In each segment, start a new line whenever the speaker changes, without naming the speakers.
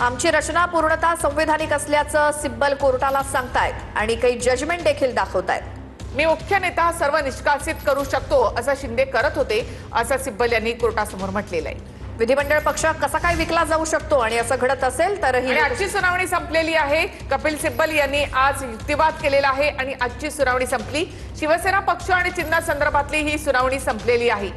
आमची रचना पूर्णतः संवैधानिक असल्याचं सिब्बल कोर्टाला सांगतायत आणि काही जजमेंट देखील दाखवतायत।
मी मुख्य नेता सर्व निष्कासित करू शकतो असं शिंदे करत होते असं सिब्बल यांनी कोर्टासमोर म्हटलेलं आहे।
विधिमंडळ पक्ष कसा काय विकला जाऊ शकतो आणि असं घडत असेल तर ही
आजची सुनावणी संपलेली आहे। कपिल सिब्बल यांनी आज युक्तिवाद केलेला आहे आणि आजची सुनावणी संपली। शिवसेना पक्ष आणि चिन्ह संदर्भातली ही सुनावणी संपलेली आहे।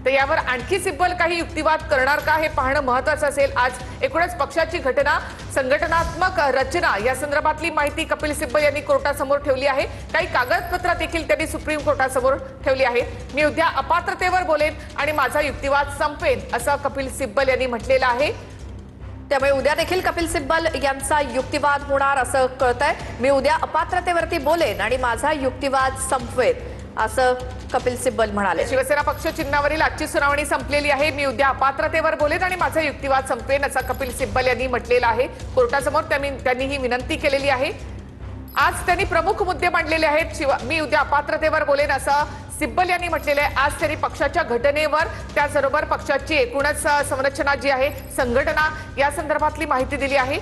तर यावर आणखी सिब्बल काही युक्तिवाद करणार का हे पाहणं महत्त्वाचं असेल। आज एकूणच पक्षाची घटना संघटनात्मक रचना या संदर्भातली माहिती कपिल सिब्बल यांनी कोर्टासमोर ठेवली आहे। काही कागदपत्र देखील त्यांनी सुप्रीम कोर्टासमोर ठेवली आहेत। मी उद्या अपात्रतेवर बोलेन आणि माझा युक्तिवाद संपेन असं कपिल सिब्बल यांनी म्हटलेलं आहे।
त्यामुळे उद्या देखील कपिल सिब्बल यांचा युक्तिवाद होणार असं कळतंय। मी उद्या अपात्रतेवरती बोलेन आणि माझा युक्तिवाद संपवेन असं कपिल सिब्बल म्हणाले।
शिवसेना पक्ष चिन्हावरील आजची सुनावणी संपलेली आहे। मी उद्या अपात्रतेवर बोलेन आणि माझा युक्तिवाद संपेन असं कपिल सिब्बल यांनी म्हटलेलं आहे। कोर्टासमोर त्यांनी ही विनंती केलेली आहे। आज त्यांनी प्रमुख मुद्दे मांडलेले आहेत। मी उद्या अपात्रतेवर बोलेन असं सिब्बल यांनी म्हटलेलं आहे। आज त्यांनी पक्षाच्या घटनेवर त्याचबरोबर पक्षाची एकूणच संरचना जी आहे संघटना या संदर्भातली माहिती दिली आहे।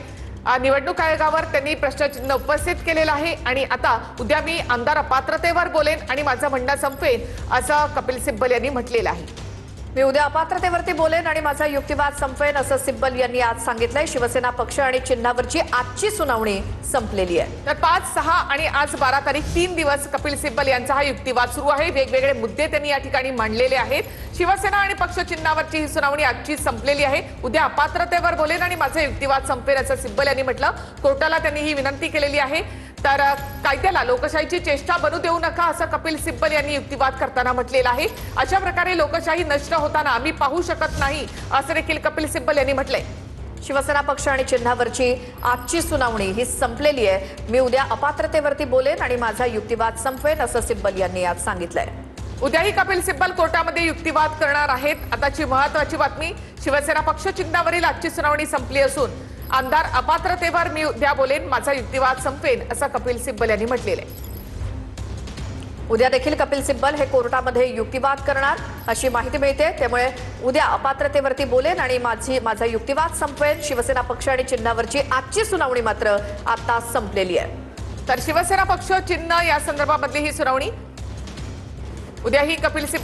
निवडणूक आयोगावर त्यांनी प्रश्नचिन्ह उपस्थित केलेलं आहे आणि आता उद्या मी आमदार अपात्रतेवर बोलेन आणि माझं म्हणणं संपेन असं कपिल सिब्बल यांनी म्हटलेलं आहे।
मी उद्या अपात्रतेवरती बोलेन आणि माझा युक्तिवाद संपेन असं सिब्बल यांनी आज सांगितलंय। शिवसेना पक्ष आणि चिन्हावरची आजची सुनावणी संपलेली आहे।
तर 5, 6 आणि आज 12 तारीख 3 दिवस कपिल सिब्बल यांचा हा युक्तिवाद सुरू आहे। वेगवेगळे मुद्दे त्यांनी या ठिकाणी मांडलेले आहेत। शिवसेना आणि पक्ष चिन्हावरची ही सुनावणी आजची संपलेली आहे। उद्या अपात्रतेवर बोलेन आणि माझा युक्तिवाद संपेन असं सिब्बल यांनी म्हटलं। कोर्टाला त्यांनी ही विनंती केलेली आहे। तर कायद्याला लोकशाहीची चेष्टा बनू देऊ नका असं कपिल सिब्बल यांनी युक्तिवाद करताना म्हटलेलं आहे। अशा प्रकारे लोकशाही नष्ट होताना आम्ही पाहू शकत नाही असं देखील कपिल सिब्बल यांनी म्हटलंय।
शिवसेना पक्ष आणि चिन्हावरची आजची सुनावणी ही संपलेली आहे। मी उद्या अपात्रतेवरती बोलेन आणि माझा युक्तिवाद संपवेन असं सिब्बल यांनी आज सांगितलंय।
उद्याही कपिल सिब्बल कोर्टामध्ये युक्तिवाद करणार आहेत। आताची महत्त्वाची बातमी, शिवसेना पक्ष चिन्हावरील आजची सुनावणी संपली असून आमदार अपात्रतेवर मी उद्या बोलेन, माझा युक्तिवाद संपेन असं कपिल सिब्बल यांनी म्हटलेलं आहे।
उद्या देखील कपिल सिब्बल हे कोर्टामध्ये युक्तिवाद करणार अशी माहिती मिळते। त्यामुळे उद्या अपात्रतेवरती बोलेन आणि माझा युक्तिवाद संपवेन। शिवसेना पक्ष आणि चिन्हावरची आजची सुनावणी मात्र आता संपलेली आहे।
तर शिवसेना पक्ष चिन्ह या संदर्भामधली ही सुनावणी उद्याही कपिल सिब्बल